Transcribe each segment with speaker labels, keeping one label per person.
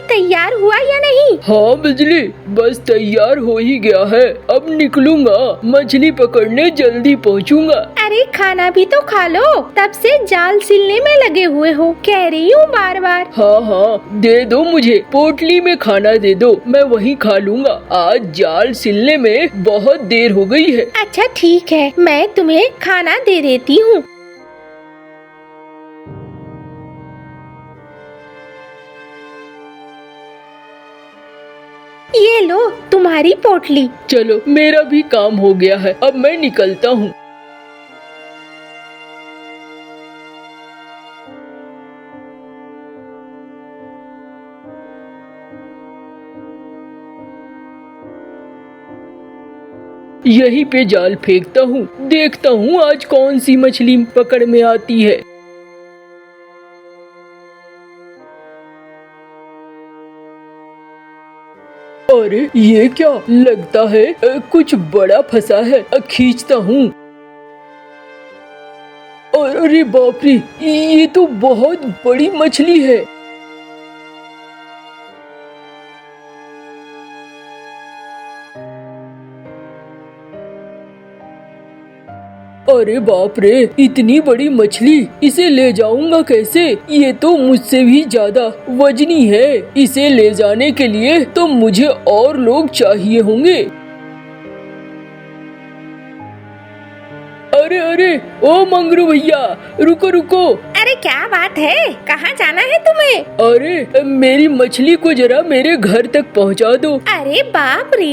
Speaker 1: तैयार हुआ या नहीं?
Speaker 2: हाँ बिजली, बस तैयार हो ही गया है। अब निकलूंगा, मछली पकड़ने जल्दी पहुँचूंगा।
Speaker 1: अरे खाना भी तो खा लो, तब से जाल सिलने में लगे हुए हो, कह रही हूँ बार बार।
Speaker 2: हाँ हाँ, दे दो मुझे, पोटली में खाना दे दो, मैं वहीं खा लूंगा। आज जाल सिलने में बहुत देर हो गई है।
Speaker 1: अच्छा ठीक है, मैं तुम्हें खाना दे देती हूँ। ये लो तुम्हारी पोटली।
Speaker 2: चलो मेरा भी काम हो गया है, अब मैं निकलता हूँ। यहीं पे जाल फेंकता हूँ, देखता हूँ आज कौन सी मछली पकड़ में आती है। अरे ये क्या लगता है, कुछ बड़ा फंसा है। खींचता हूँ। अरे बाप रे, ये तो बहुत बड़ी मछली है। अरे बाप रे, इतनी बड़ी मछली, इसे ले जाऊंगा कैसे? ये तो मुझसे भी ज्यादा वजनी है। इसे ले जाने के लिए तो मुझे और लोग चाहिए होंगे। अरे अरे, ओ मंगरू भैया, रुको रुको।
Speaker 1: अरे क्या बात है, कहाँ जाना है तुम्हें?
Speaker 2: अरे मेरी मछली को जरा मेरे घर तक पहुंचा दो।
Speaker 1: अरे बाप रे,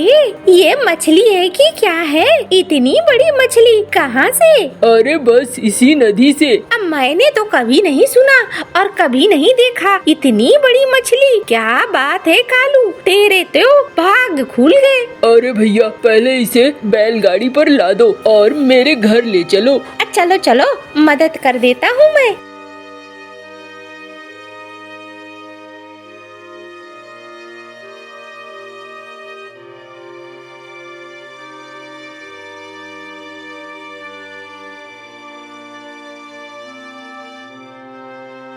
Speaker 1: ये मछली है कि क्या है? इतनी बड़ी मछली कहाँ से?
Speaker 2: अरे बस इसी नदी से।
Speaker 1: अब मैंने तो कभी नहीं सुना और कभी नहीं देखा इतनी बड़ी मछली। क्या बात है कालू, तेरे तो भाग खुल गए।
Speaker 2: अरे भैया, पहले इसे बैलगाड़ी पर ला दो और मेरे घर ले चलो।
Speaker 1: चलो चलो, मदद कर देता हूँ मैं।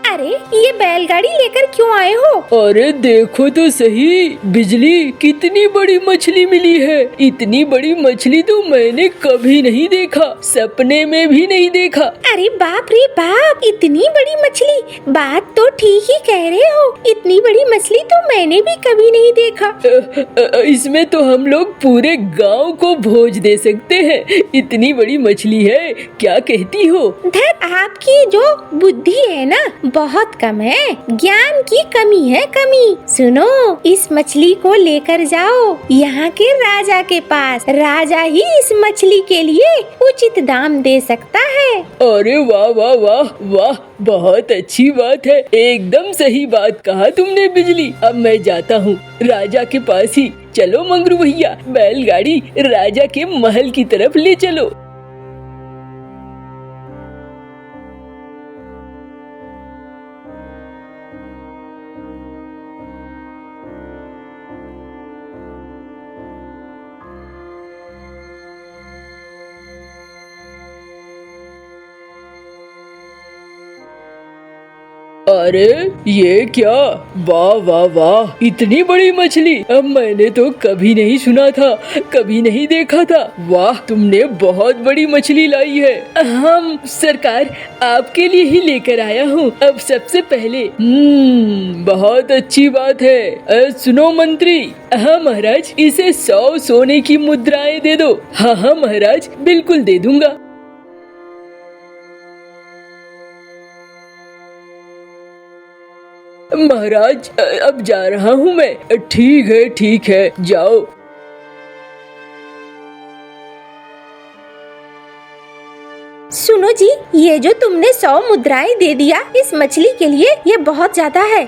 Speaker 1: अरे ये बैलगाड़ी लेकर क्यों आए हो?
Speaker 2: अरे देखो तो सही बिजली, कितनी बड़ी मछली मिली है। इतनी बड़ी मछली तो मैंने कभी नहीं देखा, सपने में भी नहीं देखा।
Speaker 1: अरे बाप रे बाप, इतनी बड़ी मछली! बात तो ठीक ही कह रहे हो, इतनी बड़ी मछली तो मैंने भी कभी नहीं देखा।
Speaker 2: इसमें तो हम लोग पूरे गांव को भोज दे सकते हैं, इतनी बड़ी मछली है। क्या कहती हो?
Speaker 1: धत, आपकी जो बुद्धि है ना बहुत कम है, ज्ञान की कमी है कमी। सुनो, इस मछली को लेकर जाओ यहाँ के राजा के पास। राजा ही इस मछली के लिए उचित दाम दे सकता है।
Speaker 2: अरे वाह वाह वाह वाह, बहुत अच्छी बात है, एकदम सही बात कहा तुमने बिजली। अब मैं जाता हूँ राजा के पास ही। चलो मंगरू भैया, बैलगाड़ी राजा के महल की तरफ ले चलो। अरे ये क्या, वाह वाह वाह, इतनी बड़ी मछली अब मैंने तो कभी नहीं सुना था, कभी नहीं देखा था। वाह, तुमने बहुत बड़ी मछली लाई है। हम सरकार आपके लिए ही लेकर आया हूँ। अब सबसे पहले बहुत अच्छी बात है। सुनो मंत्री। हाँ महाराज, इसे 100 सोने की मुद्राएं दे दो। हाँ हाँ महाराज, बिल्कुल दे दूंगा। महाराज अब जा रहा हूँ मैं। ठीक है, जाओ।
Speaker 1: सुनो जी, ये जो तुमने 100 मुद्राएं दे दिया इस मछली के लिए, ये बहुत ज्यादा है।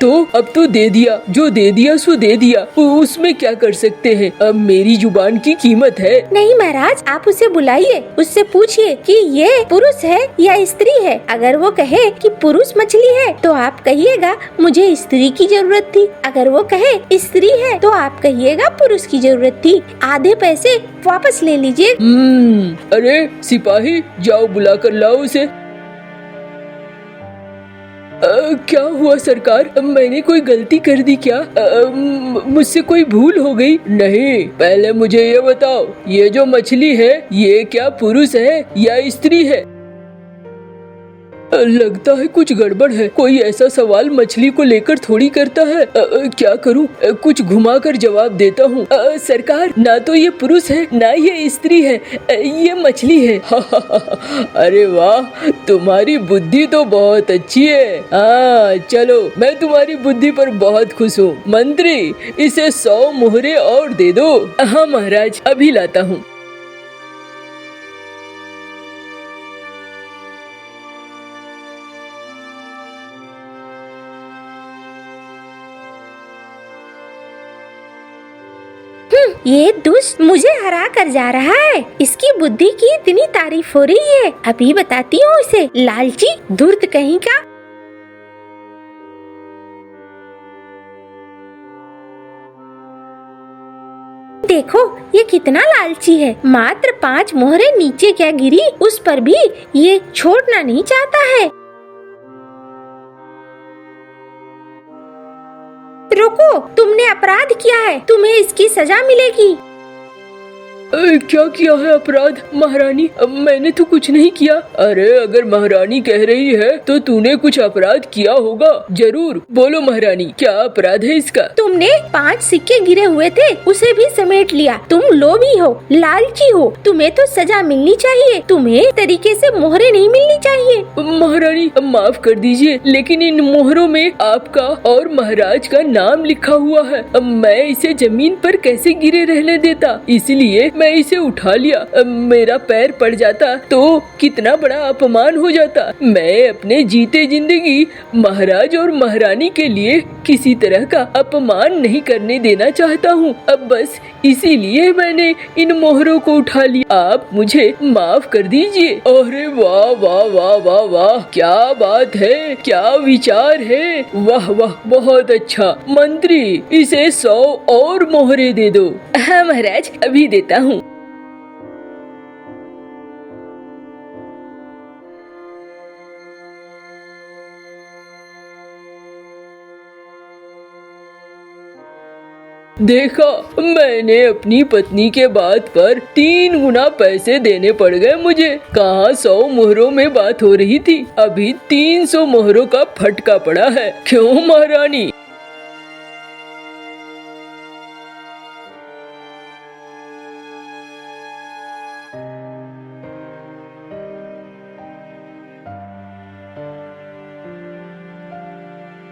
Speaker 2: तो अब तो दे दिया, जो दे दिया सो दे दिया, उसमें क्या कर सकते हैं। अब मेरी जुबान की कीमत है।
Speaker 1: नहीं महाराज, आप उसे बुलाइए, उससे पूछिए कि ये पुरुष है या स्त्री है। अगर वो कहे कि पुरुष मछली है तो आप कहिएगा मुझे स्त्री की जरूरत थी। अगर वो कहे स्त्री है तो आप कहिएगा पुरुष की जरूरत थी। आधे पैसे वापस ले लीजिए।
Speaker 2: अरे सिपाही, जाओ बुला कर लाओ उसे। क्या हुआ सरकार? मैंने कोई गलती कर दी क्या? मुझसे कोई भूल हो गई? नहीं, पहले मुझे ये बताओ, ये जो मछली है ये क्या पुरुष है या स्त्री है? लगता है कुछ गड़बड़ है। कोई ऐसा सवाल मछली को लेकर थोड़ी करता है। क्या करूं? कुछ घुमाकर जवाब देता हूं। सरकार, ना तो ये पुरुष है ना ये स्त्री है, ये मछली है। अरे वाह, तुम्हारी बुद्धि तो बहुत अच्छी है। हाँ चलो, मैं तुम्हारी बुद्धि पर बहुत खुश हूँ। मंत्री, इसे 100 मोहरे और दे दो। हाँ महाराज, अभी लाता हूँ।
Speaker 1: ये दुष्ट मुझे हरा कर जा रहा है। इसकी बुद्धि की इतनी तारीफ हो रही है। अभी बताती हूँ इसे, लालची धूर्त कहीं का। देखो ये कितना लालची है। मात्र 5 मोहरे नीचे क्या गिरी, उस पर भी ये छोड़ना नहीं चाहता है। रुको, तुमने अपराध किया है, तुम्हें इसकी सजा मिलेगी।
Speaker 2: क्या किया है अपराध? महारानी, मैंने तो कुछ नहीं किया। अरे अगर महारानी कह रही है तो तूने कुछ अपराध किया होगा जरूर। बोलो महारानी, क्या अपराध है इसका?
Speaker 1: तुमने 5 सिक्के गिरे हुए थे, उसे भी समेट लिया। तुम लोभी हो, लालची हो, तुम्हें तो सजा मिलनी चाहिए। तुम्हें इस तरीके से मोहरे नहीं मिलनी चाहिए।
Speaker 2: महारानी माफ कर दीजिए, लेकिन इन मोहरों में आपका और महाराज का नाम लिखा हुआ है। मैं इसे जमीन पर कैसे गिरे रहने देता, इसलिए मैं इसे उठा लिया। मेरा पैर पड़ जाता तो कितना बड़ा अपमान हो जाता। मैं अपने जीते जिंदगी महाराज और महारानी के लिए किसी तरह का अपमान नहीं करने देना चाहता हूँ। अब बस इसीलिए मैंने इन मोहरों को उठा लिया। आप मुझे माफ कर दीजिए। अरे वाह वाह वाह वाह वाह, क्या बात है, क्या विचार है। वाह वाह, बहुत अच्छा। मंत्री, इसे 100 और मोहरे दे दो।
Speaker 1: हाँ महाराज, अभी देता हूँ।
Speaker 2: देखा, मैंने अपनी पत्नी के बात पर 3 गुना पैसे देने पड़ गए मुझे। कहाँ 100 मोहरों में बात हो रही थी, अभी 300 मोहरों का फटका पड़ा है। क्यों महारानी?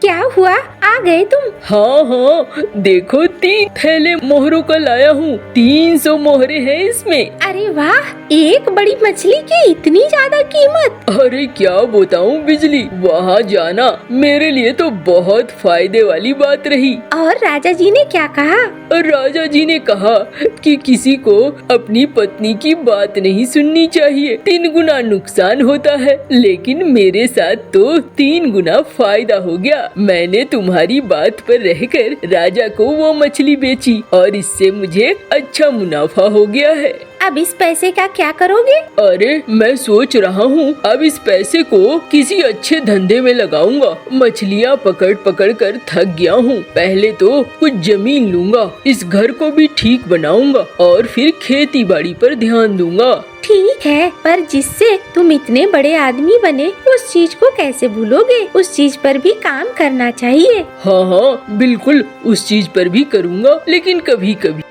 Speaker 1: क्या हुआ, आ गए तुम?
Speaker 2: हाँ हाँ, देखो 3 थैले मोहरों का लाया हूँ। 300 मोहरे हैं इसमें।
Speaker 1: अरे वाह, एक बड़ी मछली की इतनी ज्यादा कीमत।
Speaker 2: अरे क्या बताऊँ बिजली, वहाँ जाना मेरे लिए तो बहुत फायदे वाली बात रही।
Speaker 1: और राजा जी ने क्या कहा?
Speaker 2: राजा जी ने कहा कि किसी को अपनी पत्नी की बात नहीं सुननी चाहिए, 3 गुना नुकसान होता है। लेकिन मेरे साथ तो 3 गुना फायदा हो गया। मैंने तुम्हारी बात पर रहकर राजा को वो मछली बेची और इससे मुझे अच्छा मुनाफा हो गया है।
Speaker 1: अब इस पैसे का क्या करोगे?
Speaker 2: अरे मैं सोच रहा हूँ अब इस पैसे को किसी अच्छे धंधे में लगाऊंगा। मछलियाँ पकड़ पकड़ कर थक गया हूँ। पहले तो कुछ जमीन लूंगा, इस घर को भी ठीक बनाऊंगा और फिर खेती बाड़ी पर ध्यान दूंगा।
Speaker 1: ठीक है, पर जिससे तुम इतने बड़े आदमी बने उस चीज को कैसे भूलोगे? उस चीज पर भी काम करना चाहिए।
Speaker 2: हाँ हाँ बिल्कुल, उस चीज पर भी करूँगा, लेकिन कभी कभी।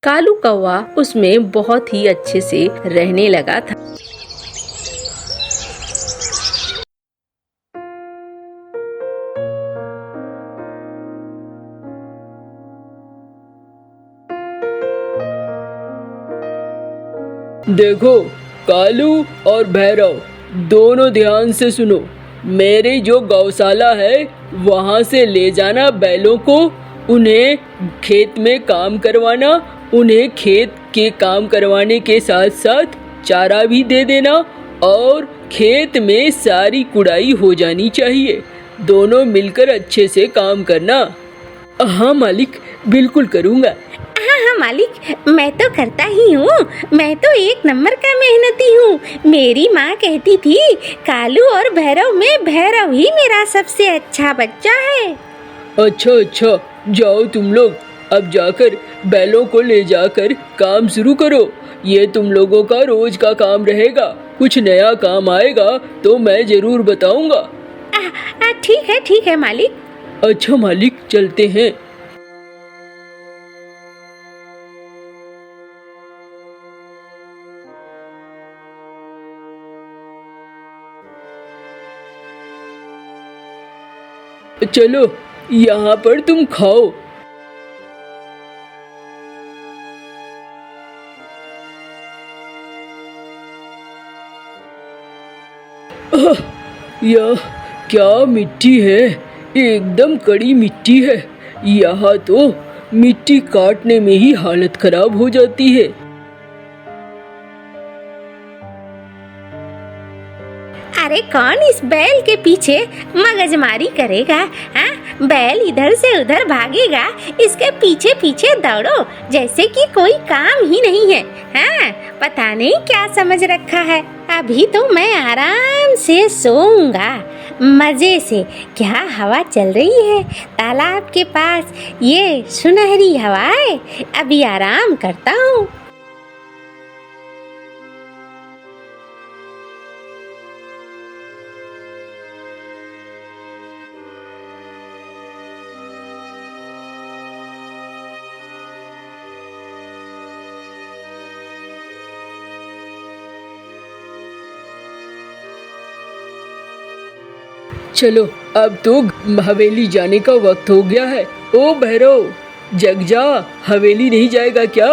Speaker 1: कालू कौवा उसमें बहुत ही अच्छे से रहने लगा था।
Speaker 2: देखो कालू और भैरव, दोनों ध्यान से सुनो। मेरी जो गौशाला है वहाँ से ले जाना बैलों को, उन्हें खेत में काम करवाना, उन्हें खेत के काम करवाने के साथ साथ चारा भी दे देना और खेत में सारी कुड़ाई हो जानी चाहिए। दोनों मिलकर अच्छे से काम करना। हाँ मालिक, बिल्कुल करूँगा।
Speaker 1: हाँ हाँ मालिक, मैं तो करता ही हूँ। मैं तो एक नंबर का मेहनती हूँ। मेरी माँ कहती थी कालू और भैरव में भैरव ही मेरा सबसे अच्छा बच्चा है।
Speaker 2: अच्छा अच्छा, जाओ तुम लोग, अब जाकर बैलों को ले जाकर काम शुरू करो। ये तुम लोगों का रोज का काम रहेगा। कुछ नया काम आएगा तो मैं जरूर बताऊंगा।
Speaker 1: ठीक है मालिक।
Speaker 2: अच्छा मालिक, चलते हैं। चलो, यहाँ पर तुम खाओ। यह क्या मिट्टी है, एकदम कड़ी मिट्टी है। यहाँ तो मिट्टी काटने में ही हालत खराब हो जाती है।
Speaker 1: अरे कौन इस बैल के पीछे मगजमारी करेगा? हाँ, बैल इधर से उधर भागेगा, इसके पीछे पीछे दौड़ो जैसे कि कोई काम ही नहीं है। हाँ, पता नहीं क्या समझ रखा है। अभी तो मैं आराम से सोऊंगा मजे से। क्या हवा चल रही है तालाब के पास, ये सुनहरी हवाएं। अभी आराम करता हूँ।
Speaker 2: चलो, अब तो हवेली जाने का वक्त हो गया है। ओ भैरव, जग जा, हवेली नहीं जाएगा क्या?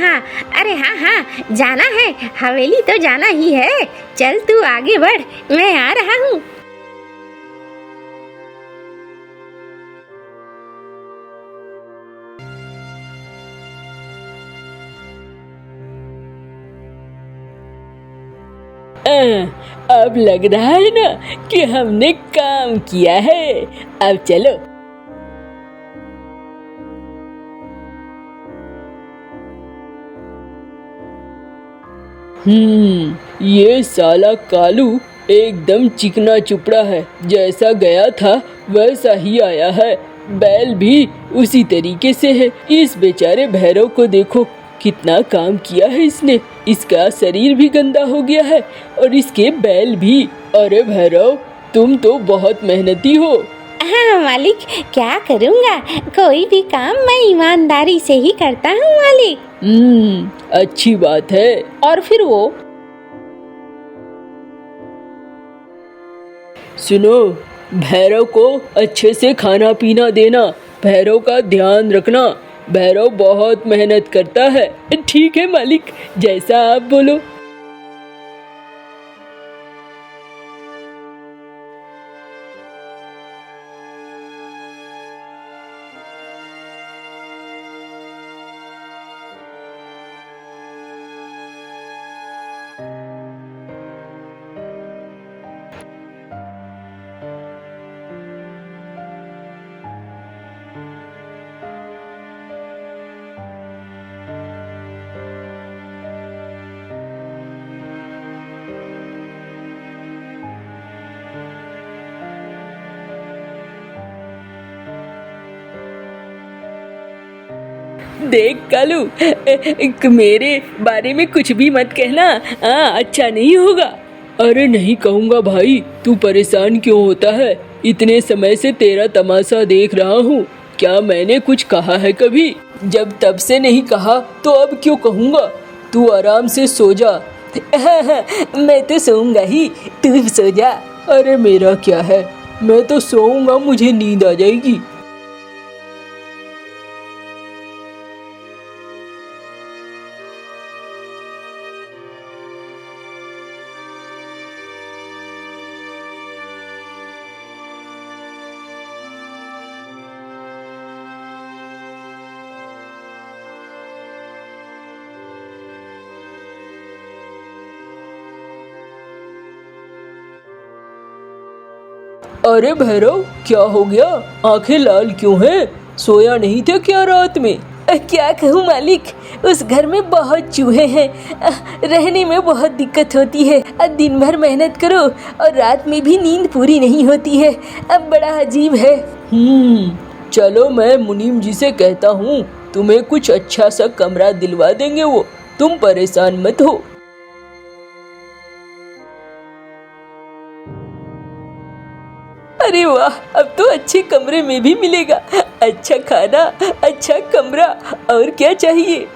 Speaker 1: हाँ, अरे हाँ, जाना है, हवेली तो जाना ही है। चल तू आगे बढ़, मैं आ रहा हूँ।
Speaker 2: अब लग रहा है ना कि हमने काम किया है। अब चलो। ये साला कालू एकदम चिकना चुपड़ा है। जैसा गया था वैसा ही आया है। बैल भी उसी तरीके से है। इस बेचारे भैरव को देखो, कितना काम किया है इसने। इसका शरीर भी गंदा हो गया है और इसके बैल भी। अरे भैरव, तुम तो बहुत मेहनती हो।
Speaker 1: हाँ मालिक, क्या करूँगा, कोई भी काम मैं ईमानदारी से ही करता हूँ मालिक।
Speaker 2: अच्छी बात है।
Speaker 1: और फिर वो
Speaker 2: सुनो, भैरव को अच्छे से खाना पीना देना, भैरव का ध्यान रखना। भैरव बहुत मेहनत करता है। ठीक है मालिक, जैसा आप बोलो। देख कालू, मेरे बारे में कुछ भी मत कहना, अच्छा नहीं होगा। अरे नहीं कहूँगा भाई, तू परेशान क्यों होता है? इतने समय से तेरा तमाशा देख रहा हूँ। क्या मैंने कुछ कहा है कभी? जब तब से नहीं कहा तो अब क्यों कहूँगा? तू आराम से सो जा। मैं तो सोऊंगा ही, तू सो जा। अरे मेरा क्या है, मैं तो सोऊंगा, मुझे नींद आ जाएगी। अरे भैरव, क्या हो गया? आंखें लाल क्यों हैं? सोया नहीं था क्या रात में?
Speaker 1: क्या कहूँ मालिक, उस घर में बहुत चूहे हैं। रहने में बहुत दिक्कत होती है। दिन भर मेहनत करो और रात में भी नींद पूरी नहीं होती है। अब बड़ा अजीब है।
Speaker 2: चलो मैं मुनीम जी से कहता हूँ, तुम्हें कुछ अच्छा सा कमरा दिलवा देंगे वो, तुम परेशान मत हो।
Speaker 1: अरे वाह, अब तो अच्छे कमरे में भी मिलेगा। अच्छा खाना, अच्छा कमरा, और क्या चाहिए।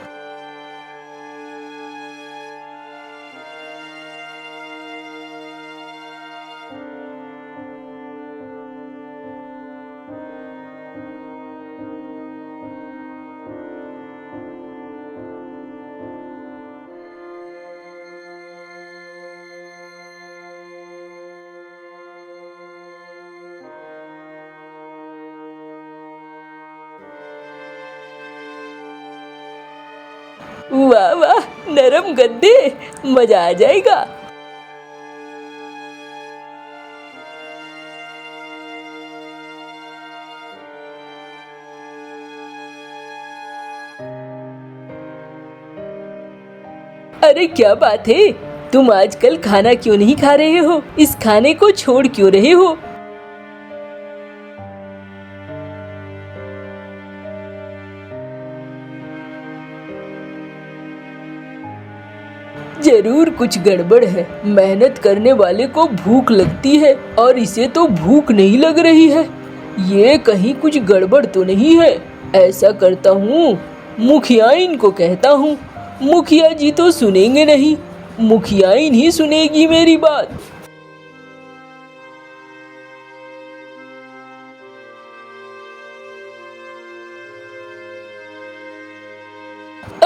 Speaker 1: वाह वाह, नरम गद्दे, मजा आ जाएगा। अरे क्या बात है, तुम आजकल खाना क्यों नहीं खा रहे हो? इस खाने को छोड़ क्यों रहे हो? जरूर कुछ गड़बड़ है। मेहनत करने वाले को भूख लगती है और इसे तो भूख नहीं लग रही है। ये कहीं कुछ गड़बड़ तो नहीं है। ऐसा करता हूँ, मुखियाइन को कहता हूँ। मुखिया जी तो सुनेंगे नहीं, मुखियाइन ही सुनेगी मेरी बात।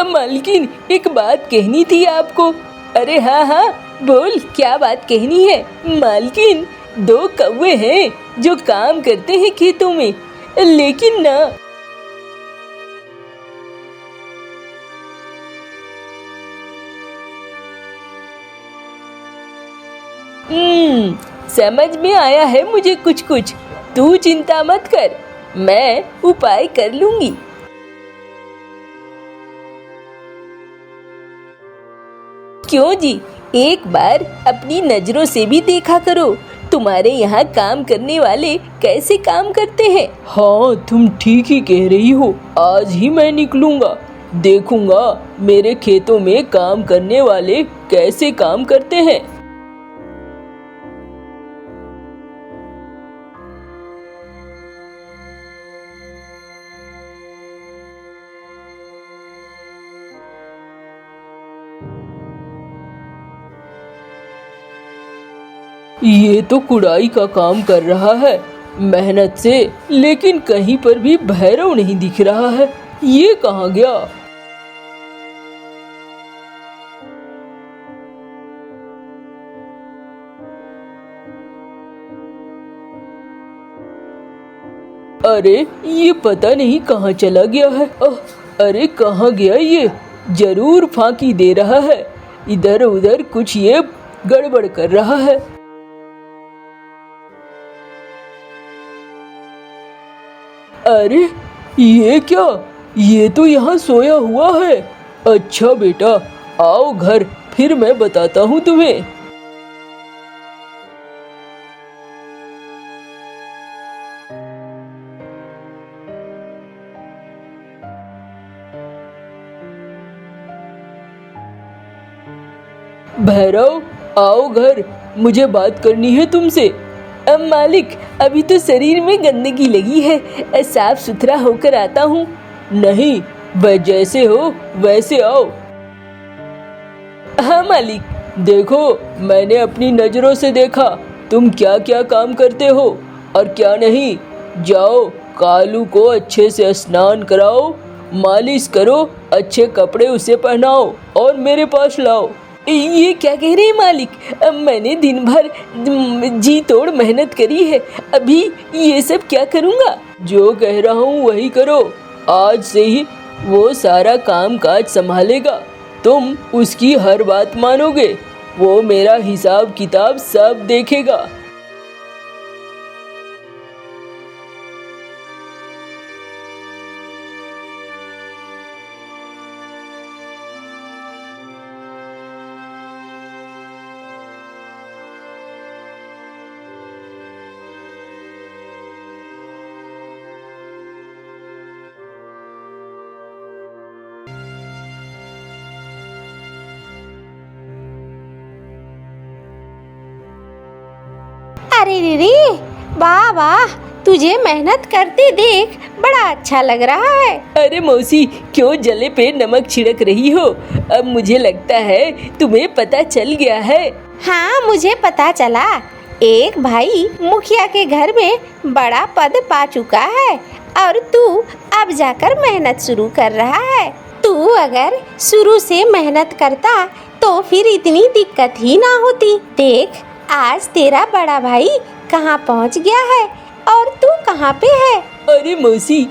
Speaker 1: मालकिन, एक बात कहनी थी आपको। अरे हाँ हाँ, बोल, क्या बात कहनी है? मालकिन, 2 कौवे हैं जो काम करते हैं खेतों में, लेकिन ना समझ में आया है मुझे कुछ कुछ। तू चिंता मत कर, मैं उपाय कर लूंगी। क्यों जी, एक बार अपनी नजरों से भी देखा करो, तुम्हारे यहाँ काम करने वाले कैसे काम करते हैं।
Speaker 2: हाँ, तुम ठीक ही कह रही हो। आज ही मैं निकलूंगा, देखूंगा मेरे खेतों में काम करने वाले कैसे काम करते हैं। ये तो कुड़ाई का काम कर रहा है मेहनत से, लेकिन कहीं पर भी भैरव नहीं दिख रहा है। ये कहाँ गया? अरे ये पता नहीं कहाँ चला गया है। अरे कहाँ गया ये? जरूर फांकी दे रहा है, इधर उधर कुछ ये गड़बड़ कर रहा है। अरे ये क्या? ये तो यहाँ सोया हुआ है। अच्छा बेटा, आओ घर, फिर मैं बताता हूँ तुम्हें। भैरव, आओ घर, मुझे बात करनी है तुमसे।
Speaker 1: अब मालिक, अभी तो शरीर में गंदगी लगी है, साफ सुथरा होकर आता हूँ।
Speaker 2: नहीं, वह जैसे हो वैसे आओ।
Speaker 1: हाँ मालिक।
Speaker 2: देखो, मैंने अपनी नजरों से देखा तुम क्या क्या काम करते हो और क्या नहीं। जाओ, कालू को अच्छे से स्नान कराओ, मालिश करो, अच्छे कपड़े उसे पहनाओ और मेरे पास लाओ।
Speaker 1: ये क्या कह रहे हैं मालिक? अब मैंने दिन भर जी तोड़ मेहनत करी है, अभी ये सब क्या करूँगा?
Speaker 2: जो कह रहा हूँ वही करो। आज से ही वो सारा काम काज संभालेगा, तुम उसकी हर बात मानोगे, वो मेरा हिसाब किताब सब देखेगा।
Speaker 1: अरे रे रे, वाह वाह, तुझे मेहनत करते देख बड़ा अच्छा लग रहा है।
Speaker 2: अरे मौसी, क्यों जले पे नमक छिड़क रही हो? अब मुझे लगता है तुम्हें पता चल गया है।
Speaker 1: हाँ, मुझे पता चला। एक भाई मुखिया के घर में बड़ा पद पा चुका है और तू अब जाकर मेहनत शुरू कर रहा है। तू अगर शुरू से मेहनत करता तो फिर इतनी दिक्कत ही ना होती। देख, आज तेरा बड़ा भाई कहाँ पहुँच गया है और तू कहाँ पे है।
Speaker 2: अरे मौसी,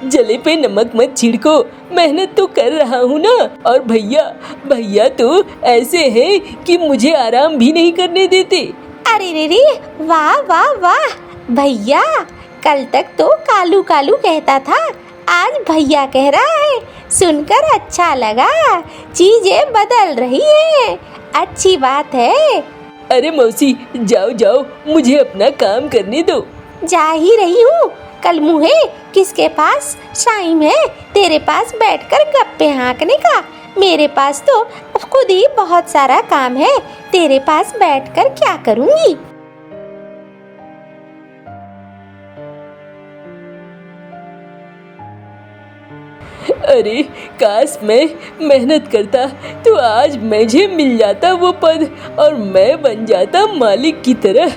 Speaker 2: जले पे नमक मत छिड़को, मेहनत तो कर रहा हूँ ना। और भैया तो ऐसे हैं कि मुझे आराम भी नहीं करने देते।
Speaker 1: अरे रे रे, वाह वाह वाह, भैया, कल तक तो कालू कालू कहता था, आज भैया कह रहा है। सुनकर अच्छा लगा, चीजें बदल रही हैं, अच्छी बात है।
Speaker 2: अरे मौसी, जाओ जाओ, मुझे अपना काम करने दो।
Speaker 1: जा ही रही हूँ। कल मुहे किसके पास टाइम है तेरे पास बैठकर गप्पे हाँकने का? मेरे पास तो खुद ही बहुत सारा काम है, तेरे पास बैठकर क्या करूँगी।
Speaker 2: अरे काश मैं मेहनत करता तो आज मुझे मिल जाता वो पद और मैं बन जाता मालिक की तरह।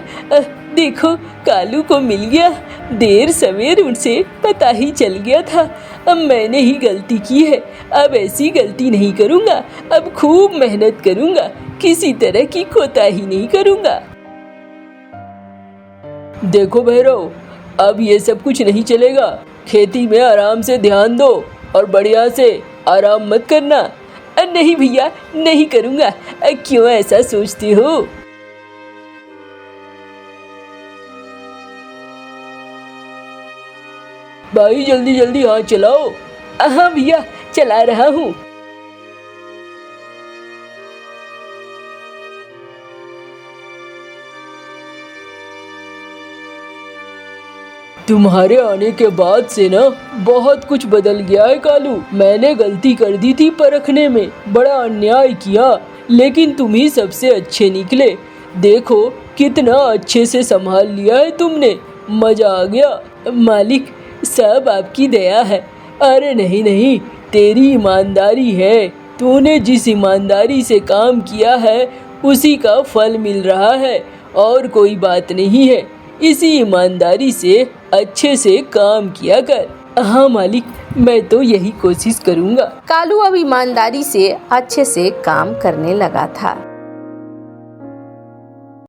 Speaker 2: देखो, कालू को मिल गया, देर सवेर उनसे पता ही चल गया था। अब मैंने ही गलती की है, अब ऐसी गलती नहीं करूँगा। अब खूब मेहनत करूँगा, किसी तरह की कोताही नहीं करूँगा। देखो भैरव, अब ये सब कुछ नहीं चलेगा। खेती में आराम से ध्यान दो और बढ़िया से आराम मत करना। नहीं भैया, नहीं करूँगा। क्यों ऐसा सोचती हो? भाई जल्दी जल्दी हाथ चलाओ। हाँ भैया, चला रहा हूँ। तुम्हारे आने के बाद से ना बहुत कुछ बदल गया है कालू। मैंने गलती कर दी थी परखने में, बड़ा अन्याय किया, लेकिन तुम ही सबसे अच्छे निकले। देखो कितना अच्छे से संभाल लिया है तुमने, मजा आ गया। मालिक, सब आपकी दया है। अरे नहीं नहीं, तेरी ईमानदारी है। तूने जिस ईमानदारी से काम किया है उसी का फल मिल रहा है, और कोई बात नहीं है। इसी ईमानदारी से अच्छे से काम किया कर। हाँ मालिक, मैं तो यही कोशिश करूँगा।
Speaker 1: कालू अब ईमानदारी से अच्छे से काम करने लगा था।